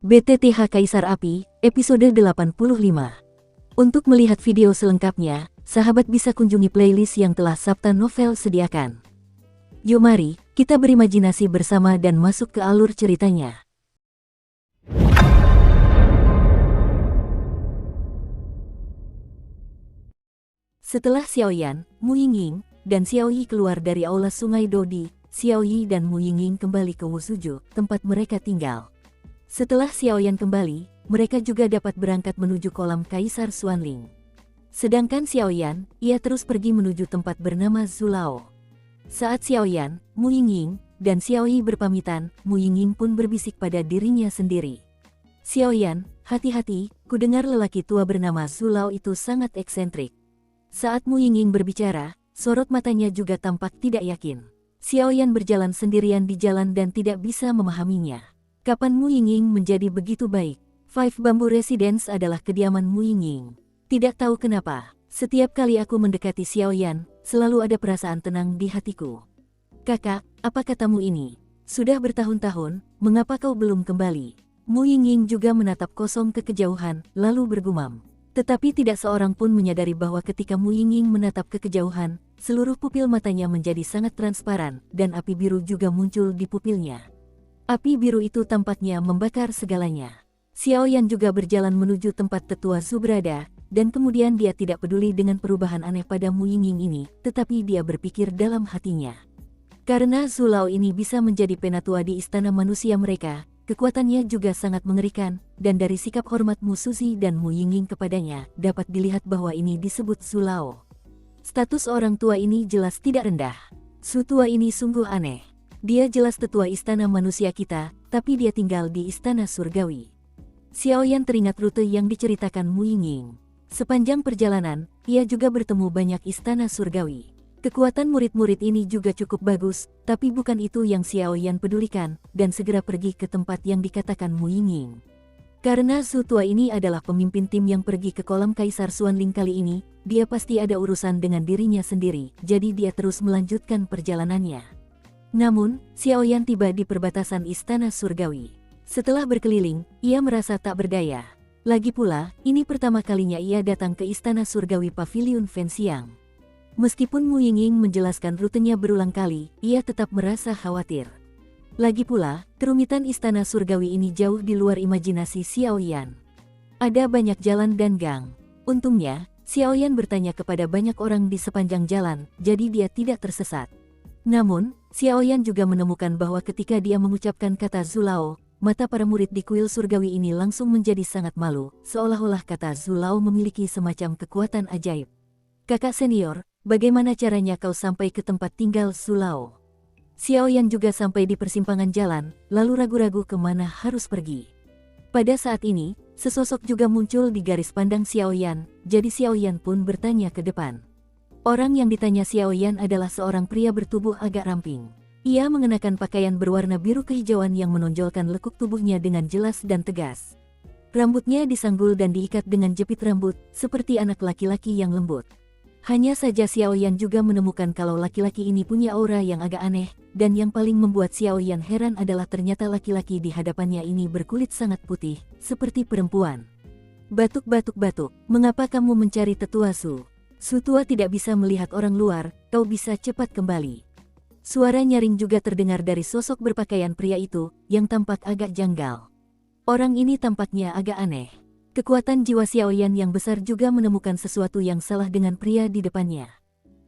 BTTH Kaisar Api, episode 85. Untuk melihat video selengkapnya, sahabat bisa kunjungi playlist yang telah Sabta Novel sediakan. Yuk mari, kita berimajinasi bersama dan masuk ke alur ceritanya. Setelah Xiaoyan, Mu Yingying, dan Xiaoyi keluar dari aula sungai Dodi, Xiaoyi dan Mu Yingying kembali ke Wusuju, tempat mereka tinggal. Setelah Xiaoyan kembali, mereka juga dapat berangkat menuju kolam Kaisar Xuanling. Sedangkan Xiaoyan, ia terus pergi menuju tempat bernama Zulao. Saat Xiaoyan, Mu Yingying, dan Xiaoyi berpamitan, Mu Yingying pun berbisik pada dirinya sendiri. Xiaoyan, hati-hati, kudengar lelaki tua bernama Zulao itu sangat eksentrik. Saat Mu Yingying berbicara, sorot matanya juga tampak tidak yakin. Xiaoyan berjalan sendirian di jalan dan tidak bisa memahaminya. Kapan Mu Yingying menjadi begitu baik? Five Bamboo Residence adalah kediaman Mu Yingying. Tidak tahu kenapa, setiap kali aku mendekati Xiaoyan, selalu ada perasaan tenang di hatiku. Kakak, apa katamu ini? Sudah bertahun-tahun, mengapa kau belum kembali? Mu Yingying juga menatap kosong ke kejauhan, lalu bergumam. Tetapi tidak seorang pun menyadari bahwa ketika Mu Yingying menatap ke kejauhan, seluruh pupil matanya menjadi sangat transparan, dan api biru juga muncul di pupilnya. Api biru itu tampaknya membakar segalanya. Xiaoyan juga berjalan menuju tempat tetua Zhu berada, dan kemudian dia tidak peduli dengan perubahan aneh pada Mu Yingying ini, tetapi dia berpikir dalam hatinya. Karena Zulao ini bisa menjadi penatua di istana manusia mereka, kekuatannya juga sangat mengerikan, dan dari sikap hormat Mu Suzi dan Mu Yingying kepadanya, dapat dilihat bahwa ini disebut Zulao. Status orang tua ini jelas tidak rendah. Su tua ini sungguh aneh. Dia jelas tetua istana manusia kita, tapi dia tinggal di istana surgawi. Xiaoyan teringat rute yang diceritakan Mu Yingying. Sepanjang perjalanan, ia juga bertemu banyak istana surgawi. Kekuatan murid-murid ini juga cukup bagus, tapi bukan itu yang Xiaoyan pedulikan, dan segera pergi ke tempat yang dikatakan Mu Yingying. Karena Su tua ini adalah pemimpin tim yang pergi ke kolam Kaisar Xuanling kali ini, dia pasti ada urusan dengan dirinya sendiri, jadi dia terus melanjutkan perjalanannya. Namun, Xiaoyan tiba di perbatasan istana surgawi. Setelah berkeliling, ia merasa tak berdaya. Lagi pula, ini pertama kalinya ia datang ke istana surgawi Pavilion Fenxiang. Meskipun Mu Yingying menjelaskan rutenya berulang kali, ia tetap merasa khawatir. Lagi pula, kerumitan istana surgawi ini jauh di luar imajinasi Xiaoyan. Ada banyak jalan dan gang. Untungnya, Xiaoyan bertanya kepada banyak orang di sepanjang jalan, jadi dia tidak tersesat. Namun, Xiaoyan juga menemukan bahwa ketika dia mengucapkan kata Zulao, mata para murid di kuil surgawi ini langsung menjadi sangat malu, seolah-olah kata Zulao memiliki semacam kekuatan ajaib. Kakak senior, bagaimana caranya kau sampai ke tempat tinggal Zulao? Xiaoyan juga sampai di persimpangan jalan, lalu ragu-ragu kemana harus pergi. Pada saat ini, sesosok juga muncul di garis pandang Xiaoyan, jadi Xiaoyan pun bertanya ke depan. Orang yang ditanya Xiaoyan adalah seorang pria bertubuh agak ramping. Ia mengenakan pakaian berwarna biru kehijauan yang menonjolkan lekuk tubuhnya dengan jelas dan tegas. Rambutnya disanggul dan diikat dengan jepit rambut, seperti anak laki-laki yang lembut. Hanya saja Xiaoyan juga menemukan kalau laki-laki ini punya aura yang agak aneh, dan yang paling membuat Xiaoyan heran adalah ternyata laki-laki di hadapannya ini berkulit sangat putih, seperti perempuan. Batuk-batuk-batuk, mengapa kamu mencari tetua Su? Su tua tidak bisa melihat orang luar, kau bisa cepat kembali. Suara nyaring juga terdengar dari sosok berpakaian pria itu, yang tampak agak janggal. Orang ini tampaknya agak aneh. Kekuatan jiwa Xiaoyan yang besar juga menemukan sesuatu yang salah dengan pria di depannya.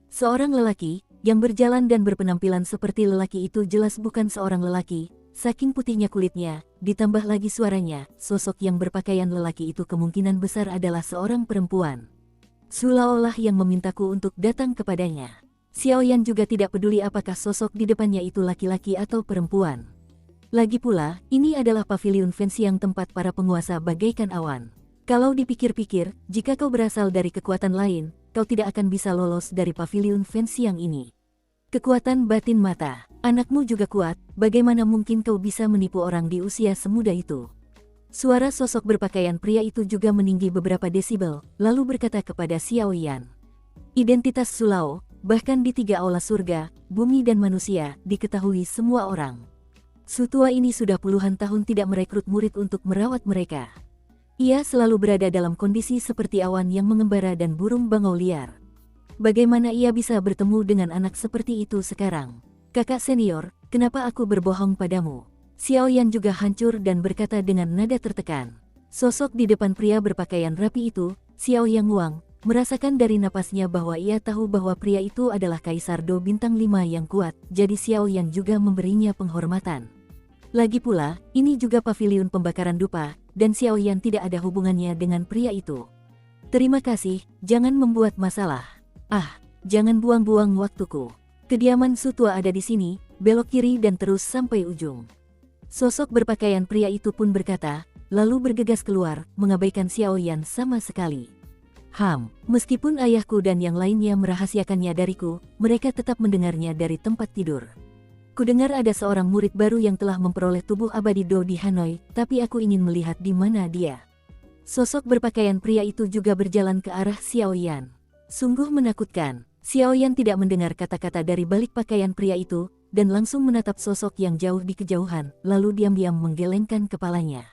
Seorang lelaki, yang berjalan dan berpenampilan seperti lelaki itu jelas bukan seorang lelaki, saking putihnya kulitnya, ditambah lagi suaranya, sosok yang berpakaian lelaki itu kemungkinan besar adalah seorang perempuan. Zulao lah yang memintaku untuk datang kepadanya. Xiaoyan juga tidak peduli apakah sosok di depannya itu laki-laki atau perempuan. Lagi pula, ini adalah Pavilion Fenxiang tempat para penguasa bagaikan awan. Kalau dipikir-pikir, jika kau berasal dari kekuatan lain, kau tidak akan bisa lolos dari Pavilion Fenxiang ini. Kekuatan batin mata, anakmu juga kuat, bagaimana mungkin kau bisa menipu orang di usia semuda itu? Suara sosok berpakaian pria itu juga meninggi beberapa desibel, lalu berkata kepada Xiaoyan. Identitas Zulao, bahkan di 3 aula surga, bumi dan manusia, diketahui semua orang. Su tua ini sudah puluhan tahun tidak merekrut murid untuk merawat mereka. Ia selalu berada dalam kondisi seperti awan yang mengembara dan burung bangau liar. Bagaimana ia bisa bertemu dengan anak seperti itu sekarang? Kakak senior, kenapa aku berbohong padamu? Xiaoyan juga hancur dan berkata dengan nada tertekan. Sosok di depan pria berpakaian rapi itu, Xiao Yang Wang, merasakan dari napasnya bahwa ia tahu bahwa pria itu adalah Kaisar Do Bintang 5 yang kuat, jadi Xiaoyan juga memberinya penghormatan. Lagi pula, ini juga paviliun pembakaran dupa, dan Xiaoyan tidak ada hubungannya dengan pria itu. Terima kasih, jangan membuat masalah. Ah, jangan buang-buang waktuku. Kediaman Su tua ada di sini, belok kiri dan terus sampai ujung. Sosok berpakaian pria itu pun berkata, lalu bergegas keluar, mengabaikan Xiaoyan sama sekali. Meskipun ayahku dan yang lainnya merahasiakannya dariku, mereka tetap mendengarnya dari tempat tidur. Kudengar ada seorang murid baru yang telah memperoleh tubuh abadi Do di Hanoi, tapi aku ingin melihat di mana dia. Sosok berpakaian pria itu juga berjalan ke arah Xiaoyan. Sungguh menakutkan. Xiaoyan tidak mendengar kata-kata dari balik pakaian pria itu, dan langsung menatap sosok yang jauh di kejauhan, lalu diam-diam menggelengkan kepalanya.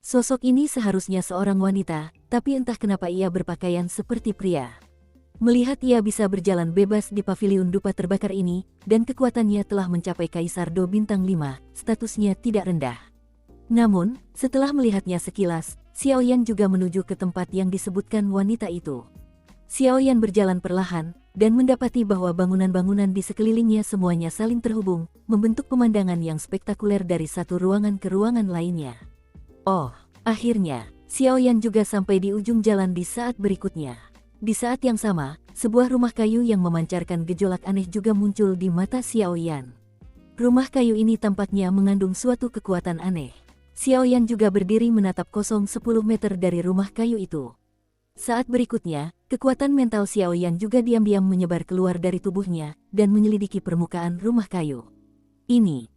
Sosok ini seharusnya seorang wanita, tapi entah kenapa ia berpakaian seperti pria. Melihat ia bisa berjalan bebas di paviliun dupa terbakar ini, dan kekuatannya telah mencapai Kaisar Do Bintang 5, statusnya tidak rendah. Namun, setelah melihatnya sekilas, Xiaoyan juga menuju ke tempat yang disebutkan wanita itu. Xiaoyan berjalan perlahan, dan mendapati bahwa bangunan-bangunan di sekelilingnya semuanya saling terhubung, membentuk pemandangan yang spektakuler dari satu ruangan ke ruangan lainnya. Oh, akhirnya, Xiaoyan juga sampai di ujung jalan di saat berikutnya. Di saat yang sama, sebuah rumah kayu yang memancarkan gejolak aneh juga muncul di mata Xiaoyan. Rumah kayu ini tampaknya mengandung suatu kekuatan aneh. Xiaoyan juga berdiri menatap kosong 10 meter dari rumah kayu itu. Saat berikutnya, kekuatan mental Xiaoyan juga diam-diam menyebar keluar dari tubuhnya, dan menyelidiki permukaan rumah kayu.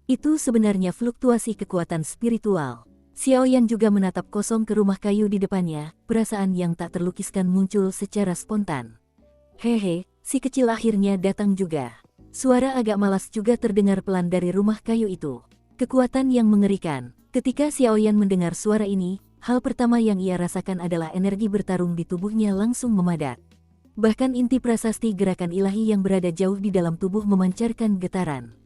Itu sebenarnya fluktuasi kekuatan spiritual. Xiaoyan juga menatap kosong ke rumah kayu di depannya, perasaan yang tak terlukiskan muncul secara spontan. Hehe, si kecil akhirnya datang juga. Suara agak malas juga terdengar pelan dari rumah kayu itu. Kekuatan yang mengerikan. Ketika Xiaoyan mendengar suara ini, hal pertama yang ia rasakan adalah energi bertarung di tubuhnya langsung memadat. Bahkan inti prasasti gerakan ilahi yang berada jauh di dalam tubuh memancarkan getaran.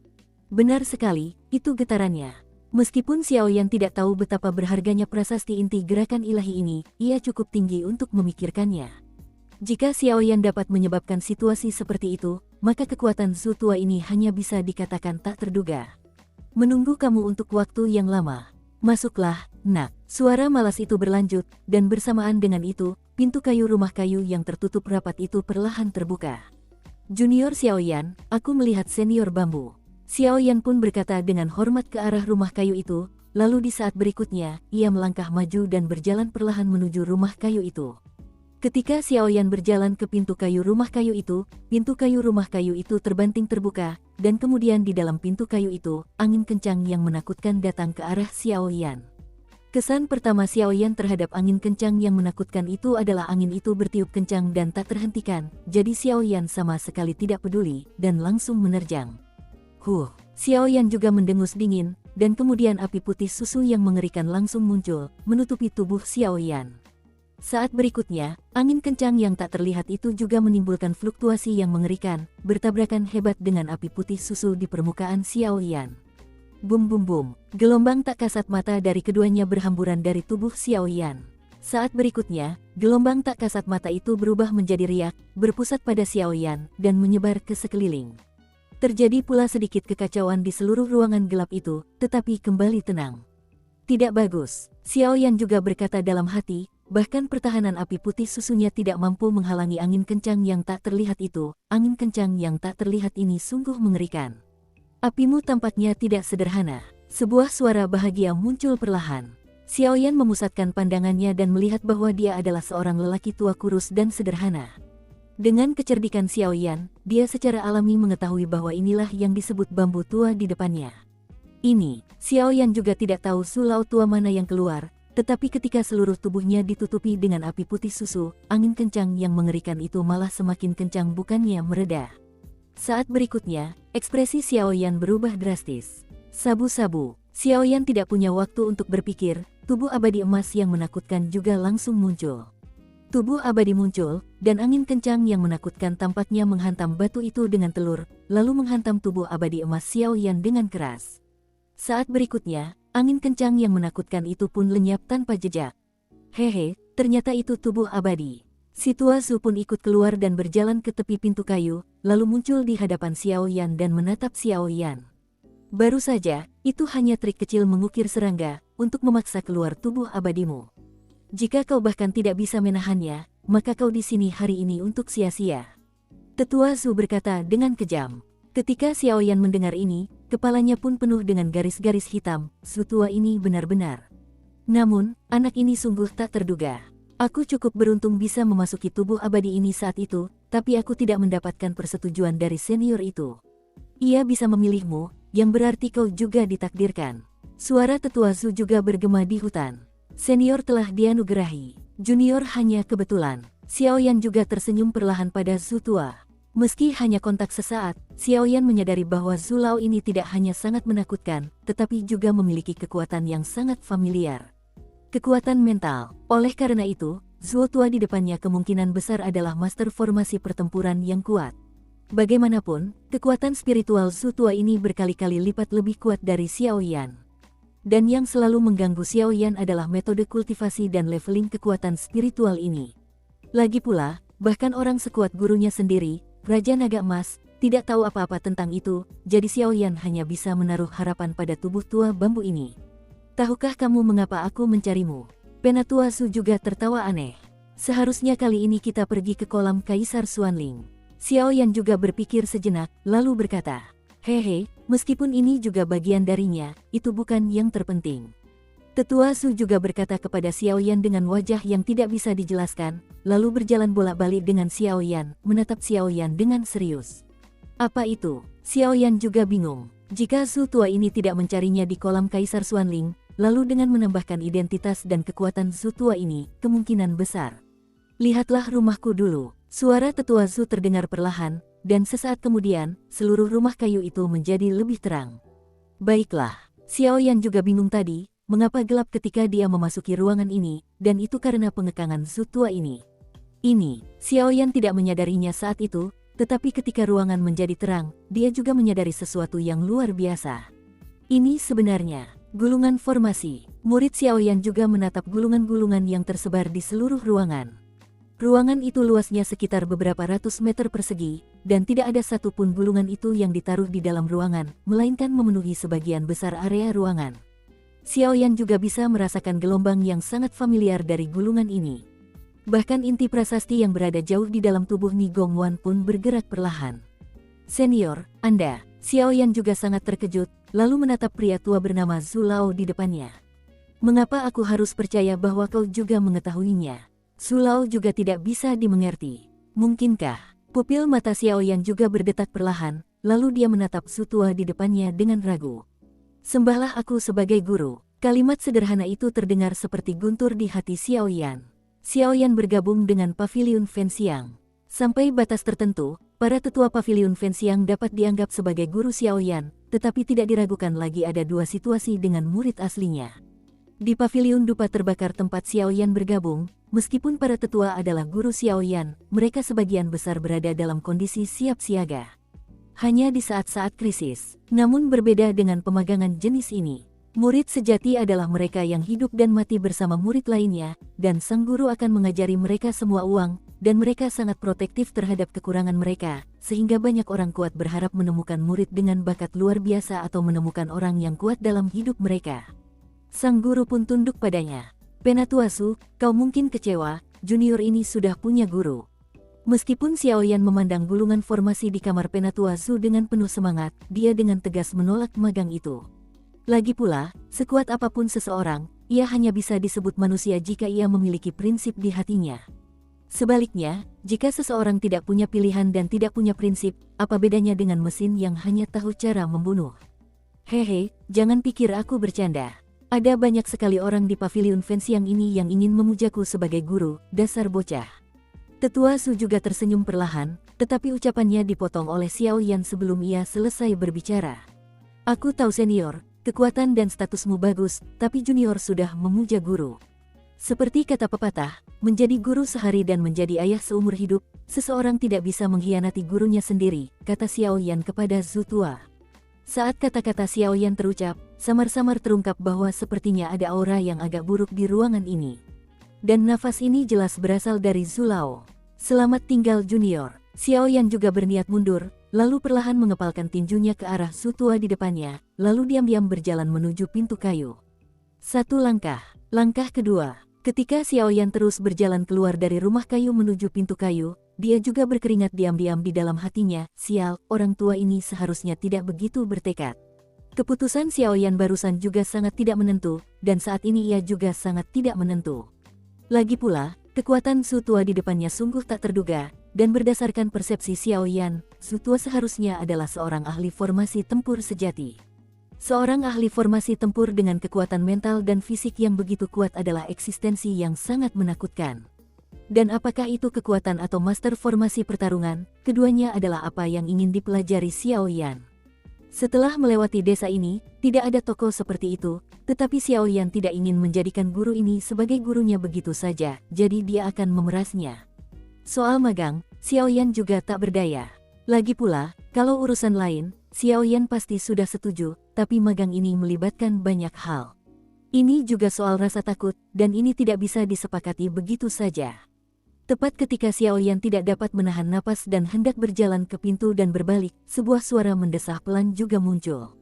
Benar sekali, itu getarannya. Meskipun Xiaoyan tidak tahu betapa berharganya prasasti inti gerakan ilahi ini, ia cukup tinggi untuk memikirkannya. Jika Xiaoyan dapat menyebabkan situasi seperti itu, maka kekuatan Su tua ini hanya bisa dikatakan tak terduga. Menunggu kamu untuk waktu yang lama. Masuklah, nak. Suara malas itu berlanjut, dan bersamaan dengan itu, pintu kayu rumah kayu yang tertutup rapat itu perlahan terbuka. Junior Xiaoyan, aku melihat senior bambu. Xiaoyan pun berkata dengan hormat ke arah rumah kayu itu, lalu di saat berikutnya, ia melangkah maju dan berjalan perlahan menuju rumah kayu itu. Ketika Xiaoyan berjalan ke pintu kayu rumah kayu itu terbanting terbuka, dan kemudian di dalam pintu kayu itu, angin kencang yang menakutkan datang ke arah Xiaoyan. Kesan pertama Xiaoyan terhadap angin kencang yang menakutkan itu adalah angin itu bertiup kencang dan tak terhentikan, jadi Xiaoyan sama sekali tidak peduli, dan langsung menerjang. Xiaoyan juga mendengus dingin, dan kemudian api putih susu yang mengerikan langsung muncul, menutupi tubuh Xiaoyan. Saat berikutnya, angin kencang yang tak terlihat itu juga menimbulkan fluktuasi yang mengerikan, bertabrakan hebat dengan api putih susu di permukaan Xiaoyan. Bum bum bum, gelombang tak kasat mata dari keduanya berhamburan dari tubuh Xiaoyan. Saat berikutnya, gelombang tak kasat mata itu berubah menjadi riak, berpusat pada Xiaoyan, dan menyebar ke sekeliling. Terjadi pula sedikit kekacauan di seluruh ruangan gelap itu, tetapi kembali tenang. Tidak bagus, Xiaoyan juga berkata dalam hati, bahkan pertahanan api putih susunya tidak mampu menghalangi angin kencang yang tak terlihat itu. Angin kencang yang tak terlihat ini sungguh mengerikan. Apimu tampaknya tidak sederhana. Sebuah suara bahagia muncul perlahan. Xiaoyan memusatkan pandangannya dan melihat bahwa dia adalah seorang lelaki tua kurus dan sederhana. Dengan kecerdikan Xiaoyan, dia secara alami mengetahui bahwa inilah yang disebut bambu tua di depannya. Xiaoyan juga tidak tahu sulau tua mana yang keluar, tetapi ketika seluruh tubuhnya ditutupi dengan api putih susu, angin kencang yang mengerikan itu malah semakin kencang bukannya mereda. Saat berikutnya, ekspresi Xiaoyan berubah drastis. Sabu-sabu, Xiaoyan tidak punya waktu untuk berpikir, tubuh abadi emas yang menakutkan juga langsung muncul. Tubuh abadi muncul, dan angin kencang yang menakutkan tampaknya menghantam batu itu dengan telur, lalu menghantam tubuh abadi emas Xiaoyan dengan keras. Saat berikutnya, angin kencang yang menakutkan itu pun lenyap tanpa jejak. Hehe, ternyata itu tubuh abadi. Si tua Zhu pun ikut keluar dan berjalan ke tepi pintu kayu, lalu muncul di hadapan Xiaoyan dan menatap Xiaoyan. Baru saja, itu hanya trik kecil mengukir serangga, untuk memaksa keluar tubuh abadimu. Jika kau bahkan tidak bisa menahannya, maka kau di sini hari ini untuk sia-sia. Tetua Zhu berkata dengan kejam. Ketika Xiaoyan mendengar ini, kepalanya pun penuh dengan garis-garis hitam, Zhu tua ini benar-benar. Namun, anak ini sungguh tak terduga. Aku cukup beruntung bisa memasuki tubuh abadi ini saat itu, tapi aku tidak mendapatkan persetujuan dari senior itu. Ia bisa memilihmu, yang berarti kau juga ditakdirkan. Suara tetua Zhu juga bergema di hutan. Senior telah dianugerahi, junior hanya kebetulan. Xiaoyan juga tersenyum perlahan pada Zhu tua. Meski hanya kontak sesaat, Xiaoyan menyadari bahwa Zhu Lao ini tidak hanya sangat menakutkan, tetapi juga memiliki kekuatan yang sangat familiar. Kekuatan mental. Oleh karena itu, Zhu tua di depannya kemungkinan besar adalah master formasi pertempuran yang kuat. Bagaimanapun, kekuatan spiritual Zhu tua ini berkali-kali lipat lebih kuat dari Xiaoyan. Dan yang selalu mengganggu Xiaoyan adalah metode kultivasi dan leveling kekuatan spiritual ini. Lagi pula, bahkan orang sekuat gurunya sendiri, Raja Naga Emas, tidak tahu apa-apa tentang itu, jadi Xiaoyan hanya bisa menaruh harapan pada tubuh tua bambu ini. Tahukah kamu mengapa aku mencarimu? Penatua Zhu juga tertawa aneh. Seharusnya kali ini kita pergi ke kolam Kaisar Xuanling. Xiaoyan juga berpikir sejenak, lalu berkata, hehe, meskipun ini juga bagian darinya, itu bukan yang terpenting. Tetua Zhu juga berkata kepada Xiaoyan dengan wajah yang tidak bisa dijelaskan, lalu berjalan bolak-balik dengan Xiaoyan, menatap Xiaoyan dengan serius. Apa itu? Xiaoyan juga bingung. Jika Zhu tua ini tidak mencarinya di kolam Kaisar Xuanling, lalu dengan menambahkan identitas dan kekuatan Zhu tua ini, kemungkinan besar. Lihatlah rumahku dulu. Suara tetua Zhu terdengar perlahan, dan sesaat kemudian, seluruh rumah kayu itu menjadi lebih terang. Baiklah, Xiaoyan juga bingung tadi, mengapa gelap ketika dia memasuki ruangan ini, dan itu karena pengekangan Zhu tua ini. Xiaoyan tidak menyadarinya saat itu, tetapi ketika ruangan menjadi terang, dia juga menyadari sesuatu yang luar biasa. Ini sebenarnya gulungan formasi. Murid Xiaoyan juga menatap gulungan-gulungan yang tersebar di seluruh ruangan. Ruangan itu luasnya sekitar beberapa ratus meter persegi, dan tidak ada satupun gulungan itu yang ditaruh di dalam ruangan, melainkan memenuhi sebagian besar area ruangan. Xiaoyan juga bisa merasakan gelombang yang sangat familiar dari gulungan ini. Bahkan inti prasasti yang berada jauh di dalam tubuh Ni Gongwan pun bergerak perlahan. Senior, Anda, Xiaoyan juga sangat terkejut, lalu menatap pria tua bernama Zhu Lao di depannya. Mengapa aku harus percaya bahwa kau juga mengetahuinya? Zhu Lao juga tidak bisa dimengerti. Mungkinkah? Pupil mata Xiaoyan juga berdetak perlahan, lalu dia menatap Zhu tua di depannya dengan ragu. Sembahlah aku sebagai guru. Kalimat sederhana itu terdengar seperti guntur di hati Xiaoyan. Xiaoyan bergabung dengan Paviliun Fenxiang. Sampai batas tertentu, para tetua Paviliun Fenxiang dapat dianggap sebagai guru Xiaoyan, tetapi tidak diragukan lagi ada dua situasi dengan murid aslinya. Di Paviliun Dupa terbakar tempat Xiaoyan bergabung, meskipun para tetua adalah guru Xiaoyan, mereka sebagian besar berada dalam kondisi siap siaga. Hanya di saat-saat krisis. Namun berbeda dengan pemagangan jenis ini. Murid sejati adalah mereka yang hidup dan mati bersama murid lainnya, dan sang guru akan mengajari mereka semua uang, dan mereka sangat protektif terhadap kekurangan mereka, sehingga banyak orang kuat berharap menemukan murid dengan bakat luar biasa atau menemukan orang yang kuat dalam hidup mereka. Sang guru pun tunduk padanya. Penatua Zhu, kau mungkin kecewa, junior ini sudah punya guru. Meskipun Xiaoyan memandang gulungan formasi di kamar Penatua Zhu dengan penuh semangat, dia dengan tegas menolak magang itu. Lagi pula, sekuat apapun seseorang, ia hanya bisa disebut manusia jika ia memiliki prinsip di hatinya. Sebaliknya, jika seseorang tidak punya pilihan dan tidak punya prinsip, apa bedanya dengan mesin yang hanya tahu cara membunuh? Hehe, jangan pikir aku bercanda. Ada banyak sekali orang di Paviliun Fenxiang ini yang ingin memujaku sebagai guru, dasar bocah. Tetua Zhu juga tersenyum perlahan, tetapi ucapannya dipotong oleh Xiaoyan sebelum ia selesai berbicara. Aku tahu senior, kekuatan dan statusmu bagus, tapi junior sudah memuja guru. Seperti kata pepatah, menjadi guru sehari dan menjadi ayah seumur hidup, seseorang tidak bisa mengkhianati gurunya sendiri, kata Xiao Yan kepada Zhu Tua. Saat kata-kata Xiao Yan terucap, samar-samar terungkap bahwa sepertinya ada aura yang agak buruk di ruangan ini. Dan nafas ini jelas berasal dari Zhu Lao. Selamat tinggal junior. Xiao Yan juga berniat mundur, lalu perlahan mengepalkan tinjunya ke arah Zhu Tua di depannya, lalu diam-diam berjalan menuju pintu kayu. Satu langkah. Langkah kedua. Ketika Xiao Yan terus berjalan keluar dari rumah kayu menuju pintu kayu, dia juga berkeringat diam-diam di dalam hatinya. Sial, orang tua ini seharusnya tidak begitu bertekad. Keputusan Xiao Yan barusan juga sangat tidak menentu, dan saat ini ia juga sangat tidak menentu. Lagi pula, kekuatan Zhu Tua di depannya sungguh tak terduga, dan berdasarkan persepsi Xiao Yan, Zhu Tua seharusnya adalah seorang ahli formasi tempur sejati. Seorang ahli formasi tempur dengan kekuatan mental dan fisik yang begitu kuat adalah eksistensi yang sangat menakutkan. Dan apakah itu kekuatan atau master formasi pertarungan, keduanya adalah apa yang ingin dipelajari Xiao Yan. Setelah melewati desa ini, tidak ada toko seperti itu, tetapi Xiao Yan tidak ingin menjadikan guru ini sebagai gurunya begitu saja, jadi dia akan memerasnya. Soal magang, Xiao Yan juga tak berdaya. Lagi pula, kalau urusan lain, Xiao Yan pasti sudah setuju, tapi magang ini melibatkan banyak hal. Ini juga soal rasa takut, dan ini tidak bisa disepakati begitu saja. Tepat ketika Xiao Yan tidak dapat menahan napas dan hendak berjalan ke pintu dan berbalik, sebuah suara mendesah pelan juga muncul.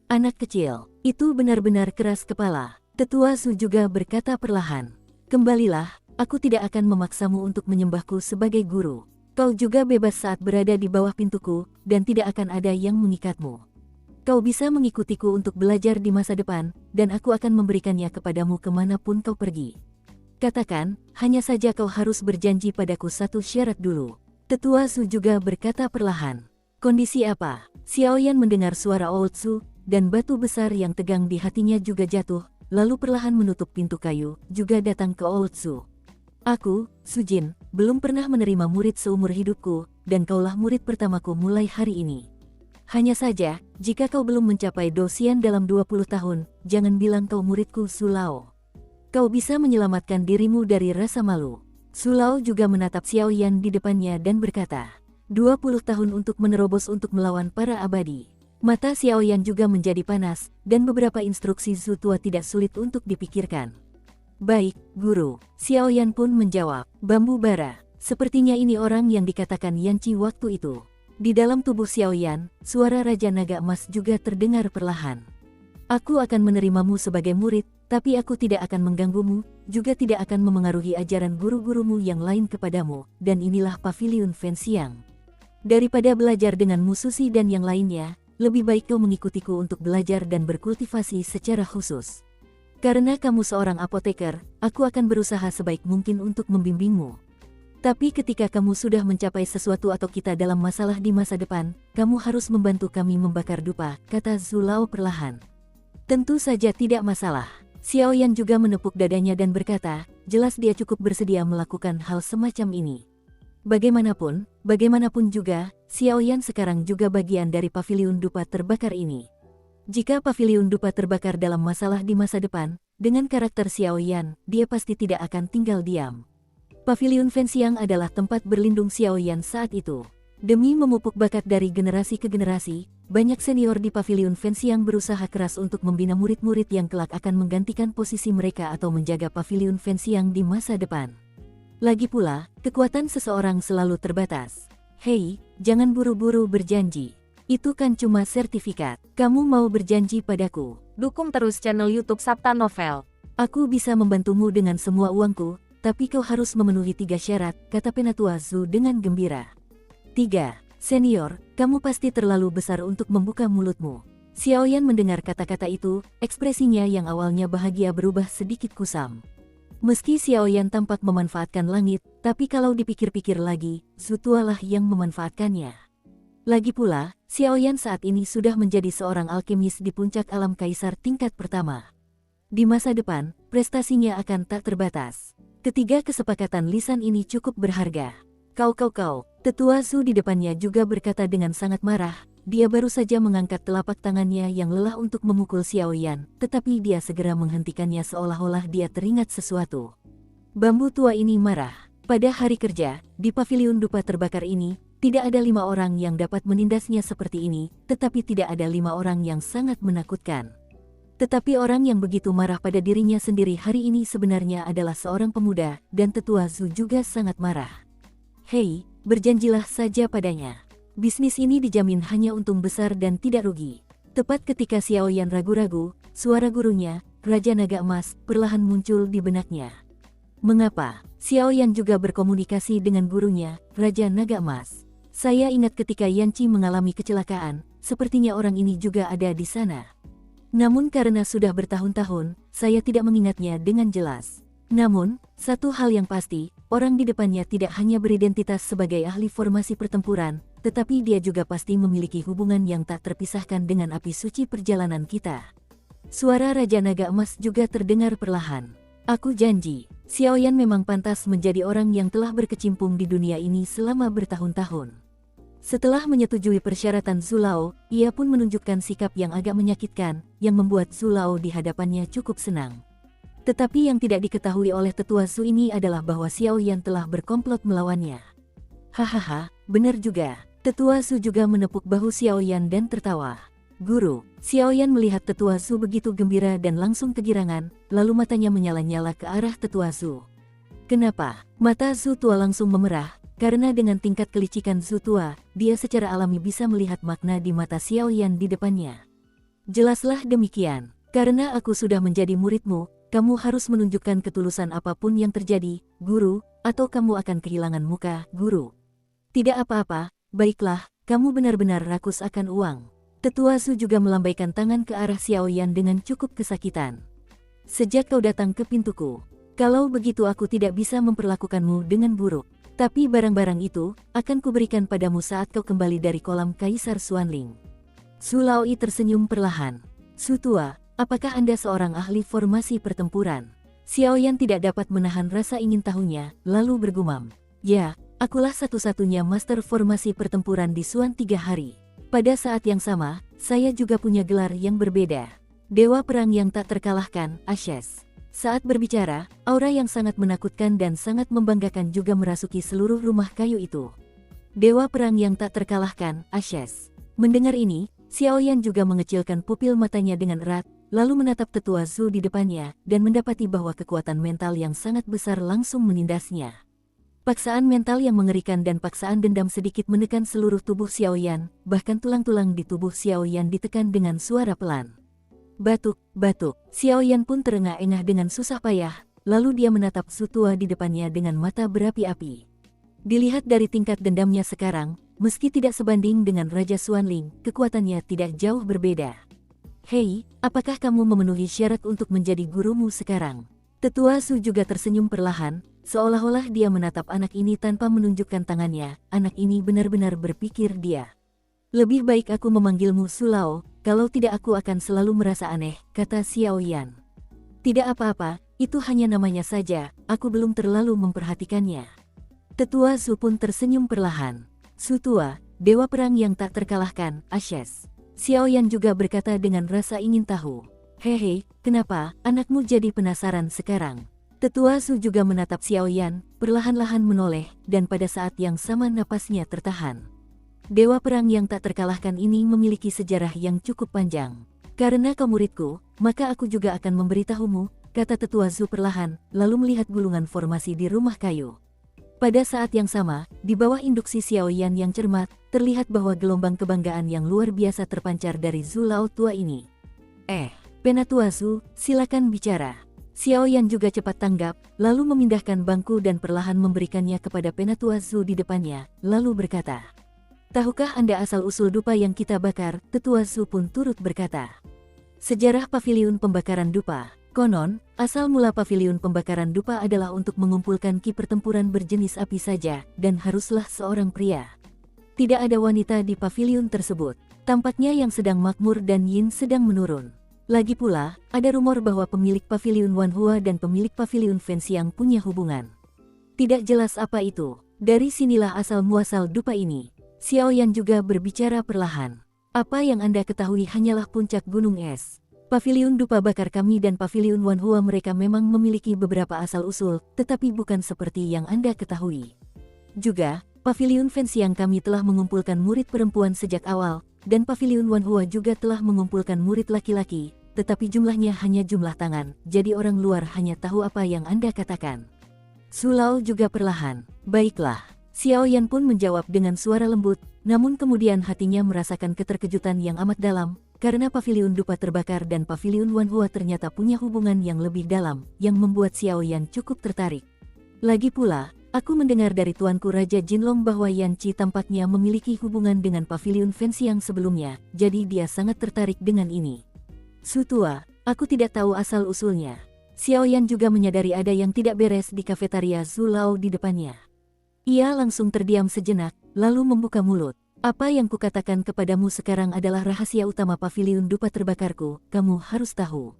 Anak kecil, itu benar-benar keras kepala. Tetua Zhu juga berkata perlahan. Kembalilah, aku tidak akan memaksamu untuk menyembahku sebagai guru. Kau juga bebas saat berada di bawah pintuku, dan tidak akan ada yang mengikatmu. Kau bisa mengikutiku untuk belajar di masa depan, dan aku akan memberikannya kepadamu kemanapun kau pergi. Katakan, hanya saja kau harus berjanji padaku satu syarat dulu. Tetua Zhu juga berkata perlahan. Kondisi apa? Xiao Yan mendengar suara Old Zhu, dan batu besar yang tegang di hatinya juga jatuh, lalu perlahan menutup pintu kayu, juga datang ke Old Zhu. Aku, Su Jin, belum pernah menerima murid seumur hidupku, dan kaulah murid pertamaku mulai hari ini. Hanya saja, jika kau belum mencapai dosian dalam 20 tahun, jangan bilang kau muridku Su Lao. Kau bisa menyelamatkan dirimu dari rasa malu. Su Lao juga menatap Xiao Yan di depannya dan berkata, 20 tahun untuk menerobos untuk melawan para abadi. Mata Xiao Yan juga menjadi panas, dan beberapa instruksi Zhu Tua tidak sulit untuk dipikirkan. Baik, guru. Xiao Yan pun menjawab, bambu bara. Sepertinya ini orang yang dikatakan Yanci waktu itu. Di dalam tubuh Xiao Yan, suara Raja Naga Emas juga terdengar perlahan. Aku akan menerimamu sebagai murid, tapi aku tidak akan mengganggumu, juga tidak akan memengaruhi ajaran guru-gurumu yang lain kepadamu, dan inilah Paviliun Fenxiang. Daripada belajar dengan Mususi dan yang lainnya, lebih baik kau mengikutiku untuk belajar dan berkultivasi secara khusus. Karena kamu seorang apoteker, aku akan berusaha sebaik mungkin untuk membimbingmu. Tapi ketika kamu sudah mencapai sesuatu atau kita dalam masalah di masa depan, kamu harus membantu kami membakar dupa, kata Zhu Lao perlahan. Tentu saja tidak masalah. Xiao Yan juga menepuk dadanya dan berkata, jelas dia cukup bersedia melakukan hal semacam ini. Bagaimanapun juga, Xiao Yan sekarang juga bagian dari Paviliun Dupa terbakar ini. Jika Paviliun Dupa terbakar dalam masalah di masa depan, dengan karakter Xiao Yan, dia pasti tidak akan tinggal diam. Paviliun Fenxiang adalah tempat berlindung Xiao Yan saat itu. Demi memupuk bakat dari generasi ke generasi, banyak senior di Paviliun Fenxiang berusaha keras untuk membina murid-murid yang kelak akan menggantikan posisi mereka atau menjaga Paviliun Fenxiang di masa depan. Lagi pula, kekuatan seseorang selalu terbatas. Hei, jangan buru-buru berjanji. Itu kan cuma sertifikat. Kamu mau berjanji padaku? Dukung terus channel YouTube Sabta Novel. Aku bisa membantumu dengan semua uangku, tapi kau harus memenuhi 3 syarat, kata Penatua Zhu dengan gembira. 3. Senior, kamu pasti terlalu besar untuk membuka mulutmu. Xiao Yan mendengar kata-kata itu, ekspresinya yang awalnya bahagia berubah sedikit kusam. Meski Xiao Yan tampak memanfaatkan langit, tapi kalau dipikir-pikir lagi, Zhu Tua lah yang memanfaatkannya. Lagi pula, Xiao Yan saat ini sudah menjadi seorang alkemis di puncak alam kaisar tingkat pertama. Di masa depan, prestasinya akan tak terbatas. Ketiga kesepakatan lisan ini cukup berharga. Kau, Tetua Zhu di depannya juga berkata dengan sangat marah, dia baru saja mengangkat telapak tangannya yang lelah untuk memukul Xiaoyan, tetapi dia segera menghentikannya seolah-olah dia teringat sesuatu. Bambu tua ini marah. Pada hari kerja, di paviliun dupa terbakar ini, tidak ada 5 orang yang dapat menindasnya seperti ini, tetapi tidak ada 5 orang yang sangat menakutkan. Tetapi orang yang begitu marah pada dirinya sendiri hari ini sebenarnya adalah seorang pemuda, dan tetua Zhu juga sangat marah. Hei, berjanjilah saja padanya. Bisnis ini dijamin hanya untung besar dan tidak rugi. Tepat ketika Xiaoyan ragu-ragu, suara gurunya, Raja Naga Emas, perlahan muncul di benaknya. Mengapa? Xiaoyan juga berkomunikasi dengan gurunya, Raja Naga Emas. Saya ingat ketika Yanqi mengalami kecelakaan, sepertinya orang ini juga ada di sana. Namun karena sudah bertahun-tahun, saya tidak mengingatnya dengan jelas. Namun, satu hal yang pasti, orang di depannya tidak hanya beridentitas sebagai ahli formasi pertempuran, tetapi dia juga pasti memiliki hubungan yang tak terpisahkan dengan api suci perjalanan kita. Suara Raja Naga Emas juga terdengar perlahan. Aku janji, Xiaoyan memang pantas menjadi orang yang telah berkecimpung di dunia ini selama bertahun-tahun. Setelah menyetujui persyaratan Zulao, ia pun menunjukkan sikap yang agak menyakitkan, yang membuat Zulao di hadapannya cukup senang. Tetapi yang tidak diketahui oleh tetua Zhu ini adalah bahwa Xiaoyan telah berkomplot melawannya. Hahaha, benar juga. Tetua Zhu juga menepuk bahu Xiaoyan dan tertawa. Guru, Xiaoyan melihat tetua Zhu begitu gembira dan langsung kegirangan, lalu matanya menyala-nyala ke arah tetua Zhu. Kenapa? Mata Zhu tua langsung memerah. Karena dengan tingkat kelicikan Zhu tua, dia secara alami bisa melihat makna di mata Xiaoyan di depannya. Jelaslah demikian, karena aku sudah menjadi muridmu, kamu harus menunjukkan ketulusan apapun yang terjadi, guru, atau kamu akan kehilangan muka, guru. Tidak apa-apa, baiklah, kamu benar-benar rakus akan uang. Tetua Zhu juga melambaikan tangan ke arah Xiaoyan dengan cukup kesakitan. Sejak kau datang ke pintuku, kalau begitu aku tidak bisa memperlakukanmu dengan buruk. Tapi barang-barang itu akan kuberikan padamu saat kau kembali dari kolam Kaisar Xuanling. Su Laoi tersenyum perlahan. Su tua, apakah Anda seorang ahli formasi pertempuran? Xiaoyan tidak dapat menahan rasa ingin tahunya, lalu bergumam. Ya, akulah satu-satunya master formasi pertempuran di Xuan 3 hari. Pada saat yang sama, saya juga punya gelar yang berbeda. Dewa Perang yang tak terkalahkan, Ashes. Saat berbicara, aura yang sangat menakutkan dan sangat membanggakan juga merasuki seluruh rumah kayu itu. Dewa Perang yang tak terkalahkan, Ashes. Mendengar ini, Xiaoyan juga mengecilkan pupil matanya dengan erat, lalu menatap tetua Zhu di depannya, dan mendapati bahwa kekuatan mental yang sangat besar langsung menindasnya. Paksaan mental yang mengerikan dan paksaan dendam sedikit menekan seluruh tubuh Xiaoyan, bahkan tulang-tulang di tubuh Xiaoyan ditekan dengan suara pelan. Batuk, batuk. Xiaoyan pun terengah-engah dengan susah payah, lalu dia menatap Zhu tua di depannya dengan mata berapi-api. Dilihat dari tingkat dendamnya sekarang, meski tidak sebanding dengan Raja Xuanling, kekuatannya tidak jauh berbeda. Hei, apakah kamu memenuhi syarat untuk menjadi gurumu sekarang? Tetua Zhu juga tersenyum perlahan, seolah-olah dia menatap anak ini tanpa menunjukkan tangannya. Anak ini benar-benar berpikir dia. Lebih baik aku memanggilmu Sulao, kalau tidak aku akan selalu merasa aneh, kata Xiaoyan. Tidak apa-apa, itu hanya namanya saja, aku belum terlalu memperhatikannya. Tetua Zhu pun tersenyum perlahan. Zhu tua, dewa perang yang tak terkalahkan, Ashes. Xiaoyan juga berkata dengan rasa ingin tahu. Hehe, kenapa anakmu jadi penasaran sekarang? Tetua Zhu juga menatap Xiaoyan, perlahan-lahan menoleh, dan pada saat yang sama napasnya tertahan. Dewa perang yang tak terkalahkan ini memiliki sejarah yang cukup panjang. Karena kau muridku, maka aku juga akan memberitahumu, kata tetua Zhu perlahan, lalu melihat gulungan formasi di rumah kayu. Pada saat yang sama, di bawah induksi Xiaoyan yang cermat, terlihat bahwa gelombang kebanggaan yang luar biasa terpancar dari Zhu Lao tua ini. Penatua Zhu, silakan bicara. Xiaoyan juga cepat tanggap, lalu memindahkan bangku dan perlahan memberikannya kepada Penatua Zhu di depannya, lalu berkata. Tahukah Anda asal-usul dupa yang kita bakar? Tetua Zhu pun turut berkata. Sejarah paviliun pembakaran dupa. Konon, asal mula paviliun pembakaran dupa adalah untuk mengumpulkan ki pertempuran berjenis api saja, dan haruslah seorang pria. Tidak ada wanita di paviliun tersebut. Tampaknya yang sedang makmur dan yin sedang menurun. Lagi pula, ada rumor bahwa pemilik paviliun Wanhua dan pemilik paviliun Fenxiang punya hubungan. Tidak jelas apa itu. Dari sinilah asal-muasal dupa ini. Xiaoyan juga berbicara perlahan. Apa yang Anda ketahui hanyalah puncak gunung es. Paviliun dupa bakar kami dan Paviliun Wanhua mereka memang memiliki beberapa asal-usul, tetapi bukan seperti yang Anda ketahui. Juga, Paviliun Fenxiang kami telah mengumpulkan murid perempuan sejak awal, dan Paviliun Wanhua juga telah mengumpulkan murid laki-laki, tetapi jumlahnya hanya jumlah tangan, jadi orang luar hanya tahu apa yang Anda katakan. Su Lao juga perlahan, baiklah. Xiao Yan pun menjawab dengan suara lembut, namun kemudian hatinya merasakan keterkejutan yang amat dalam, karena Paviliun dupa terbakar dan Paviliun Wanhua ternyata punya hubungan yang lebih dalam, yang membuat Xiao Yan cukup tertarik. Lagi pula, aku mendengar dari tuanku Raja Jinlong bahwa Yan Qi tampaknya memiliki hubungan dengan Paviliun Fenxiang sebelumnya, jadi dia sangat tertarik dengan ini. Su tua, aku tidak tahu asal-usulnya. Xiao Yan juga menyadari ada yang tidak beres di kafetaria Su Lao di depannya. Ia langsung terdiam sejenak, lalu membuka mulut. Apa yang kukatakan kepadamu sekarang adalah rahasia utama Paviliun dupa terbakarku, kamu harus tahu.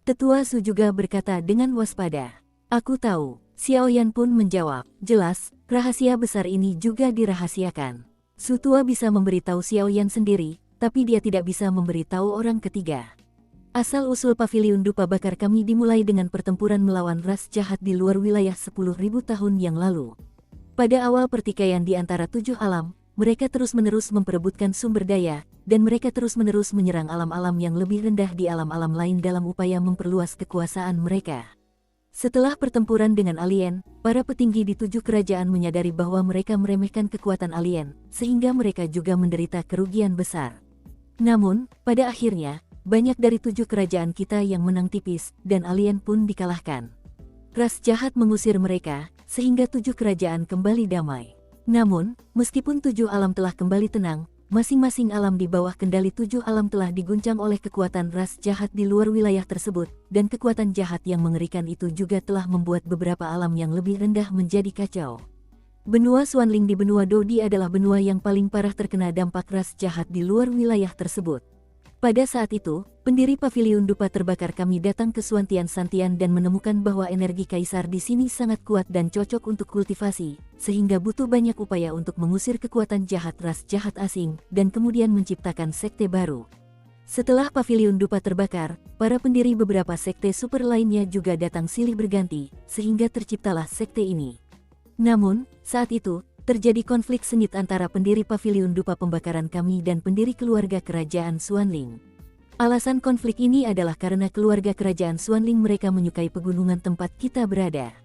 Tetua Su juga berkata dengan waspada. Aku tahu. Xiao Yan pun menjawab, jelas, rahasia besar ini juga dirahasiakan. Su tua bisa memberitahu Xiao Yan sendiri, tapi dia tidak bisa memberitahu orang ketiga. Asal-usul Paviliun dupa bakar kami dimulai dengan pertempuran melawan ras jahat di luar wilayah 10.000 tahun yang lalu. Pada awal pertikaian di antara 7 alam, mereka terus-menerus memperebutkan sumber daya, dan mereka terus-menerus menyerang alam-alam yang lebih rendah di alam-alam lain dalam upaya memperluas kekuasaan mereka. Setelah pertempuran dengan alien, para petinggi di 7 kerajaan menyadari bahwa mereka meremehkan kekuatan alien, sehingga mereka juga menderita kerugian besar. Namun, pada akhirnya, banyak dari 7 kerajaan kita yang menang tipis, dan alien pun dikalahkan. Ras jahat mengusir mereka, sehingga 7 kerajaan kembali damai. Namun, meskipun 7 alam telah kembali tenang, masing-masing alam di bawah kendali 7 alam telah diguncang oleh kekuatan ras jahat di luar wilayah tersebut, dan kekuatan jahat yang mengerikan itu juga telah membuat beberapa alam yang lebih rendah menjadi kacau. Benua Xuanling di benua Dodi adalah benua yang paling parah terkena dampak ras jahat di luar wilayah tersebut. Pada saat itu, pendiri Paviliun dupa terbakar kami datang ke Xuantian Santian dan menemukan bahwa energi kaisar di sini sangat kuat dan cocok untuk kultivasi, sehingga butuh banyak upaya untuk mengusir kekuatan jahat ras jahat asing, dan kemudian menciptakan sekte baru. Setelah Paviliun dupa terbakar, para pendiri beberapa sekte super lainnya juga datang silih berganti, sehingga terciptalah sekte ini. Namun, saat itu, terjadi konflik sengit antara pendiri Paviliun dupa pembakaran kami dan pendiri keluarga kerajaan Xuanling. Alasan konflik ini adalah karena keluarga kerajaan Xuanling mereka menyukai pegunungan tempat kita berada.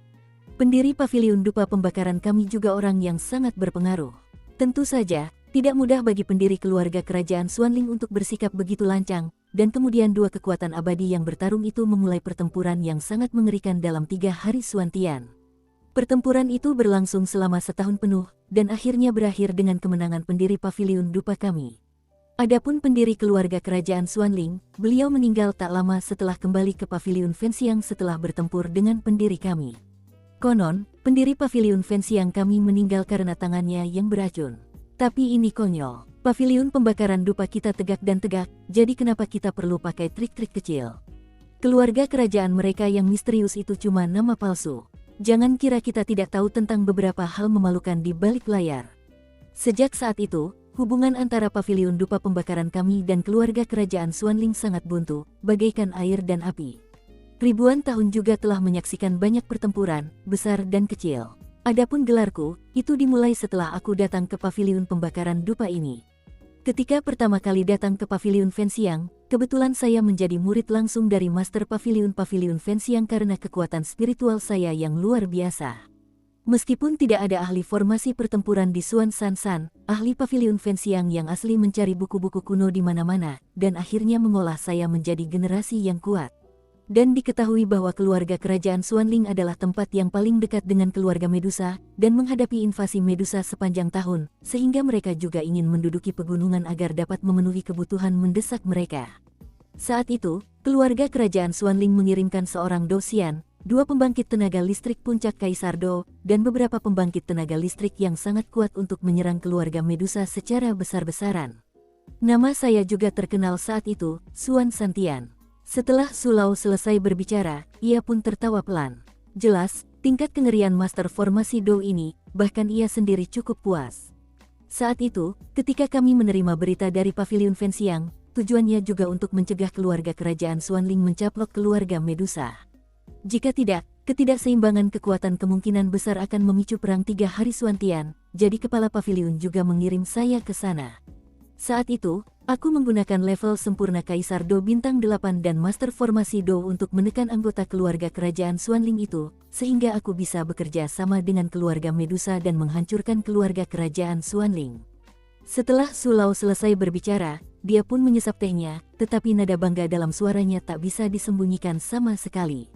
Pendiri Paviliun dupa pembakaran kami juga orang yang sangat berpengaruh. Tentu saja, tidak mudah bagi pendiri keluarga kerajaan Xuanling untuk bersikap begitu lancang, dan kemudian 2 kekuatan abadi yang bertarung itu memulai pertempuran yang sangat mengerikan dalam 3 hari Xuantian. Pertempuran itu berlangsung selama setahun penuh, dan akhirnya berakhir dengan kemenangan pendiri Paviliun dupa kami. Adapun pendiri keluarga kerajaan Xuanling, beliau meninggal tak lama setelah kembali ke Paviliun Fenxiang setelah bertempur dengan pendiri kami. Konon, pendiri Paviliun Fenxiang kami meninggal karena tangannya yang beracun. Tapi ini konyol. Paviliun pembakaran dupa kita tegak dan tegak, jadi kenapa kita perlu pakai trik-trik kecil? Keluarga kerajaan mereka yang misterius itu cuma nama palsu. Jangan kira kita tidak tahu tentang beberapa hal memalukan di balik layar. Sejak saat itu, hubungan antara Paviliun dupa pembakaran kami dan keluarga kerajaan Xuanling sangat buntu, bagaikan air dan api. Ribuan tahun juga telah menyaksikan banyak pertempuran, besar dan kecil. Adapun gelarku, itu dimulai setelah aku datang ke Paviliun pembakaran dupa ini. Ketika pertama kali datang ke Paviliun Fenxiang, kebetulan saya menjadi murid langsung dari Master Paviliun Fenxiang karena kekuatan spiritual saya yang luar biasa. Meskipun tidak ada ahli formasi pertempuran di Xuan San, ahli Paviliun Fenxiang yang asli mencari buku-buku kuno di mana-mana, dan akhirnya mengolah saya menjadi generasi yang kuat. Dan diketahui bahwa keluarga kerajaan Xuanling adalah tempat yang paling dekat dengan keluarga Medusa, dan menghadapi invasi Medusa sepanjang tahun, sehingga mereka juga ingin menduduki pegunungan agar dapat memenuhi kebutuhan mendesak mereka. Saat itu, keluarga kerajaan Xuanling mengirimkan seorang Dosian, 2 pembangkit tenaga listrik puncak Kaisar Do, dan beberapa pembangkit tenaga listrik yang sangat kuat untuk menyerang keluarga Medusa secara besar-besaran. Nama saya juga terkenal saat itu, Xuan Santian. Setelah Su Lao selesai berbicara, ia pun tertawa pelan. Jelas, tingkat kengerian Master Formasi Do ini, bahkan ia sendiri cukup puas. Saat itu, ketika kami menerima berita dari Paviliun Fenxiang, tujuannya juga untuk mencegah keluarga kerajaan Xuanling mencaplok keluarga Medusa. Jika tidak, ketidakseimbangan kekuatan kemungkinan besar akan memicu perang 3 hari Xuantian, jadi kepala Paviliun juga mengirim saya ke sana. Saat itu, aku menggunakan level sempurna Kaisar Do Bintang 8 dan Master Formasi Do untuk menekan anggota keluarga kerajaan Xuanling itu, sehingga aku bisa bekerja sama dengan keluarga Medusa dan menghancurkan keluarga kerajaan Xuanling. Setelah Su Lao selesai berbicara, dia pun menyesap tehnya, tetapi nada bangga dalam suaranya tak bisa disembunyikan sama sekali.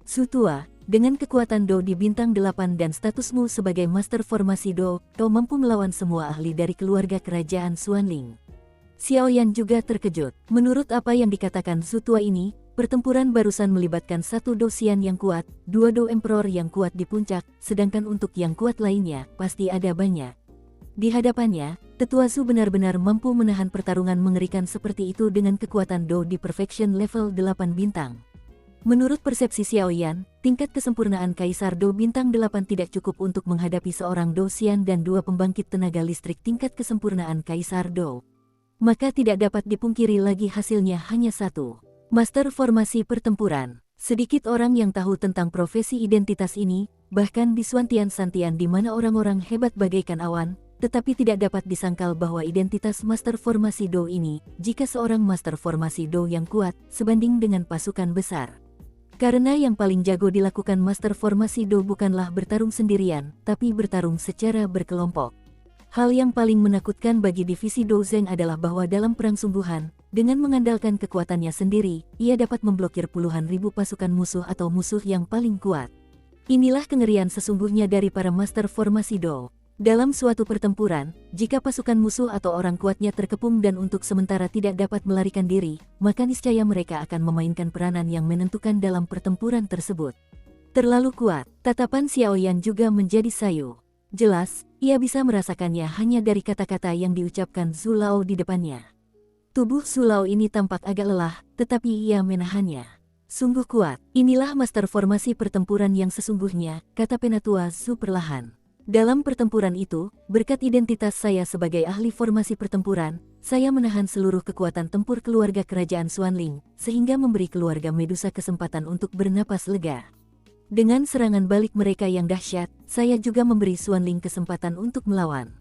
Su tua, dengan kekuatan Do di Bintang 8 dan statusmu sebagai Master Formasi Do, kau mampu melawan semua ahli dari keluarga kerajaan Xuanling. Xiaoyan juga terkejut. Menurut apa yang dikatakan Su tua ini, pertempuran barusan melibatkan 1 Do Xian yang kuat, 2 Do Emperor yang kuat di puncak, sedangkan untuk yang kuat lainnya, pasti ada banyak. Di hadapannya, Tetua Su benar-benar mampu menahan pertarungan mengerikan seperti itu dengan kekuatan Do di Perfection level 8 bintang. Menurut persepsi Xiaoyan, tingkat kesempurnaan Kaisar Do Bintang 8 tidak cukup untuk menghadapi seorang Do Xian dan 2 pembangkit tenaga listrik tingkat kesempurnaan Kaisar Do. Maka tidak dapat dipungkiri lagi hasilnya hanya satu. Master Formasi Pertempuran. Sedikit orang yang tahu tentang profesi identitas ini, bahkan di Xuantian Santian di mana orang-orang hebat bagaikan awan, tetapi tidak dapat disangkal bahwa identitas Master Formasi Do ini, jika seorang Master Formasi Do yang kuat, sebanding dengan pasukan besar. Karena yang paling jago dilakukan Master Formasi Do bukanlah bertarung sendirian, tapi bertarung secara berkelompok. Hal yang paling menakutkan bagi divisi Do Zeng adalah bahwa dalam perang sungguhan, dengan mengandalkan kekuatannya sendiri, ia dapat memblokir puluhan ribu pasukan musuh atau musuh yang paling kuat. Inilah kengerian sesungguhnya dari para Master Formasi Do. Dalam suatu pertempuran, jika pasukan musuh atau orang kuatnya terkepung dan untuk sementara tidak dapat melarikan diri, maka niscaya mereka akan memainkan peranan yang menentukan dalam pertempuran tersebut. Terlalu kuat, tatapan Xiaoyan juga menjadi sayu. Jelas, ia bisa merasakannya hanya dari kata-kata yang diucapkan Su Lao di depannya. Tubuh Su Lao ini tampak agak lelah, tetapi ia menahannya. Sungguh kuat, inilah Master Formasi Pertempuran yang sesungguhnya, kata Penatua Su perlahan. Dalam pertempuran itu, berkat identitas saya sebagai ahli formasi pertempuran, saya menahan seluruh kekuatan tempur keluarga kerajaan Xuanling, sehingga memberi keluarga Medusa kesempatan untuk bernapas lega. Dengan serangan balik mereka yang dahsyat, saya juga memberi Xuanling kesempatan untuk melawan.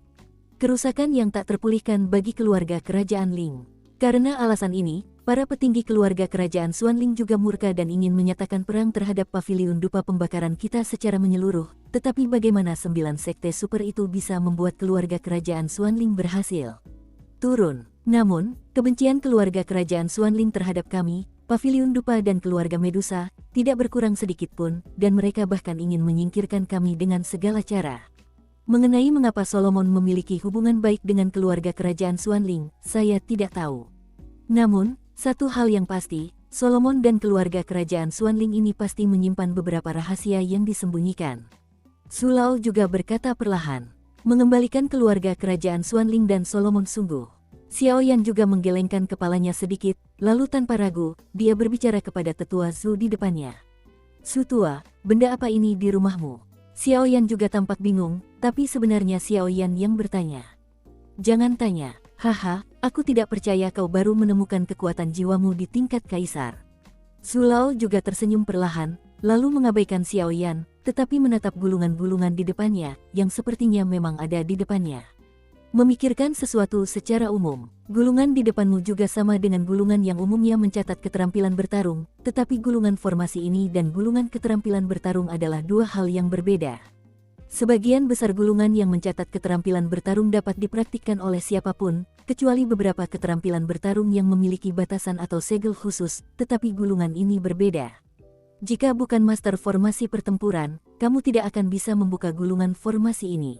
Kerusakan yang tak terpulihkan bagi keluarga kerajaan Ling. Karena alasan ini, para petinggi keluarga kerajaan Xuanling juga murka dan ingin menyatakan perang terhadap paviliun dupa pembakaran kita secara menyeluruh. Tetapi bagaimana 9 sekte super itu bisa membuat keluarga kerajaan Xuanling berhasil turun? Namun, kebencian keluarga kerajaan Xuanling terhadap kami, paviliun dupa dan keluarga Medusa, tidak berkurang sedikit pun, dan mereka bahkan ingin menyingkirkan kami dengan segala cara. Mengenai mengapa Solomon memiliki hubungan baik dengan keluarga kerajaan Xuanling, saya tidak tahu. Namun, satu hal yang pasti, Solomon dan keluarga kerajaan Xuanling ini pasti menyimpan beberapa rahasia yang disembunyikan. Su Lao juga berkata perlahan, mengembalikan keluarga kerajaan Xuanling dan Solomon sungguh. Xiaoyan juga menggelengkan kepalanya sedikit, lalu tanpa ragu, dia berbicara kepada tetua Su di depannya. Su tua, benda apa ini di rumahmu? Xiaoyan juga tampak bingung, tapi sebenarnya Xiaoyan yang bertanya. Jangan tanya, haha, aku tidak percaya kau baru menemukan kekuatan jiwamu di tingkat kaisar. Su Lao juga tersenyum perlahan, lalu mengabaikan Xiaoyan, tetapi menatap gulungan-gulungan di depannya, yang sepertinya memang ada di depannya. Memikirkan sesuatu secara umum, gulungan di depanmu juga sama dengan gulungan yang umumnya mencatat keterampilan bertarung, tetapi gulungan formasi ini dan gulungan keterampilan bertarung adalah dua hal yang berbeda. Sebagian besar gulungan yang mencatat keterampilan bertarung dapat dipraktikkan oleh siapapun, kecuali beberapa keterampilan bertarung yang memiliki batasan atau segel khusus, tetapi gulungan ini berbeda. Jika bukan master formasi pertempuran, kamu tidak akan bisa membuka gulungan formasi ini.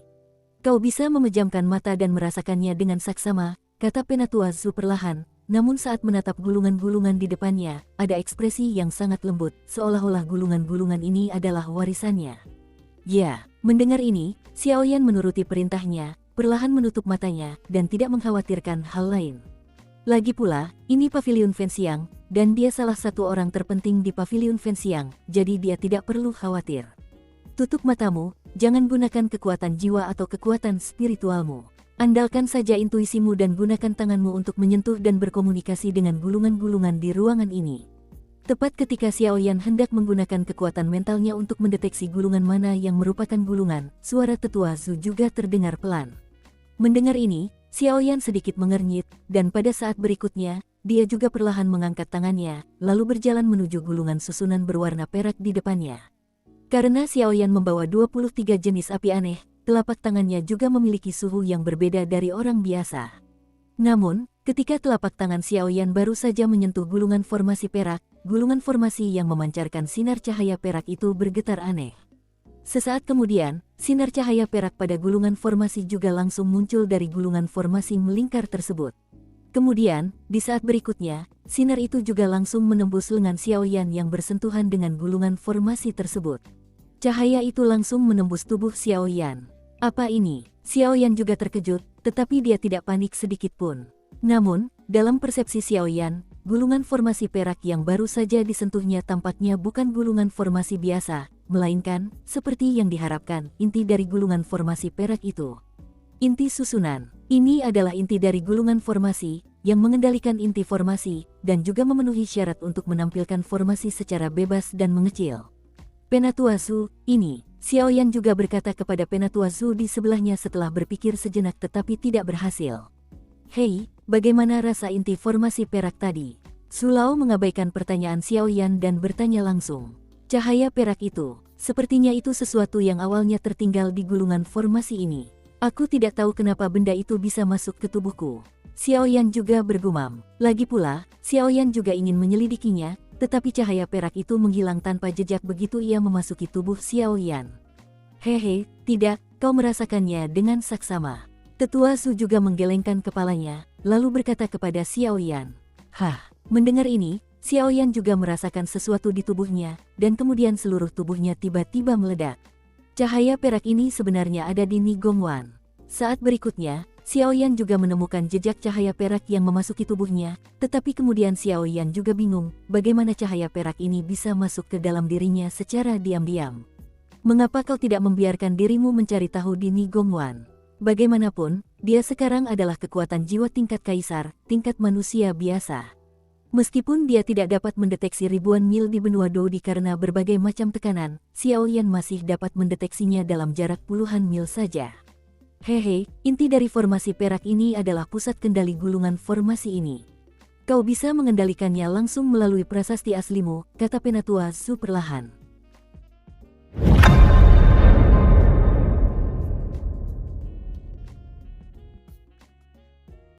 Kau bisa memejamkan mata dan merasakannya dengan saksama, kata Penatua Zu perlahan, namun saat menatap gulungan-gulungan di depannya, ada ekspresi yang sangat lembut, seolah-olah gulungan-gulungan ini adalah warisannya. Ya, mendengar ini, Xiaoyan menuruti perintahnya, perlahan menutup matanya, dan tidak mengkhawatirkan hal lain. Lagi pula, ini Paviliun Fenxiang, dan dia salah satu orang terpenting di Paviliun Fenxiang, jadi dia tidak perlu khawatir. Tutup matamu, jangan gunakan kekuatan jiwa atau kekuatan spiritualmu. Andalkan saja intuisimu dan gunakan tanganmu untuk menyentuh dan berkomunikasi dengan gulungan-gulungan di ruangan ini. Tepat ketika Xiaoyan hendak menggunakan kekuatan mentalnya untuk mendeteksi gulungan mana yang merupakan gulungan, suara tetua Zhu juga terdengar pelan. Mendengar ini, Xiaoyan sedikit mengernyit, dan pada saat berikutnya, dia juga perlahan mengangkat tangannya, lalu berjalan menuju gulungan susunan berwarna perak di depannya. Karena Xiaoyan membawa 23 jenis api aneh, telapak tangannya juga memiliki suhu yang berbeda dari orang biasa. Namun, ketika telapak tangan Xiaoyan baru saja menyentuh gulungan formasi perak, gulungan formasi yang memancarkan sinar cahaya perak itu bergetar aneh. Sesaat kemudian, sinar cahaya perak pada gulungan formasi juga langsung muncul dari gulungan formasi melingkar tersebut. Kemudian, di saat berikutnya, sinar itu juga langsung menembus lengan Xiaoyan yang bersentuhan dengan gulungan formasi tersebut. Cahaya itu langsung menembus tubuh Xiaoyan. Apa ini? Xiaoyan juga terkejut, tetapi dia tidak panik sedikit pun. Namun, dalam persepsi Xiaoyan, gulungan formasi perak yang baru saja disentuhnya tampaknya bukan gulungan formasi biasa, melainkan, seperti yang diharapkan, inti dari gulungan formasi perak itu. Inti susunan. Ini adalah inti dari gulungan formasi, yang mengendalikan inti formasi, dan juga memenuhi syarat untuk menampilkan formasi secara bebas dan mengecil. Penatua Zhu, ini, Xiaoyan juga berkata kepada Penatua Zhu di sebelahnya setelah berpikir sejenak tetapi tidak berhasil. Hei, bagaimana rasa inti formasi perak tadi? Zhu Lao mengabaikan pertanyaan Xiaoyan dan bertanya langsung. Cahaya perak itu, sepertinya itu sesuatu yang awalnya tertinggal di gulungan formasi ini. Aku tidak tahu kenapa benda itu bisa masuk ke tubuhku. Xiaoyan juga bergumam. Lagi pula, Xiaoyan juga ingin menyelidikinya, tetapi cahaya perak itu menghilang tanpa jejak begitu ia memasuki tubuh Xiaoyan. Hehe, tidak, kau merasakannya dengan saksama. Tetua Zhu juga menggelengkan kepalanya, lalu berkata kepada Xiaoyan. Hah, mendengar ini, Xiaoyan juga merasakan sesuatu di tubuhnya, dan kemudian seluruh tubuhnya tiba-tiba meledak. Cahaya perak ini sebenarnya ada di Ni Gongwan. Saat berikutnya, Xiaoyan juga menemukan jejak cahaya perak yang memasuki tubuhnya, tetapi kemudian Xiaoyan juga bingung bagaimana cahaya perak ini bisa masuk ke dalam dirinya secara diam-diam. Mengapa kau tidak membiarkan dirimu mencari tahu di Ni Gongwan? Bagaimanapun, dia sekarang adalah kekuatan jiwa tingkat kaisar, tingkat manusia biasa. Meskipun dia tidak dapat mendeteksi ribuan mil di benua Dodi karena berbagai macam tekanan, Xiaoyan masih dapat mendeteksinya dalam jarak puluhan mil saja. Hehe, inti dari formasi perak ini adalah pusat kendali gulungan formasi ini. Kau bisa mengendalikannya langsung melalui prasasti aslimu, kata Penatua Zhu perlahan.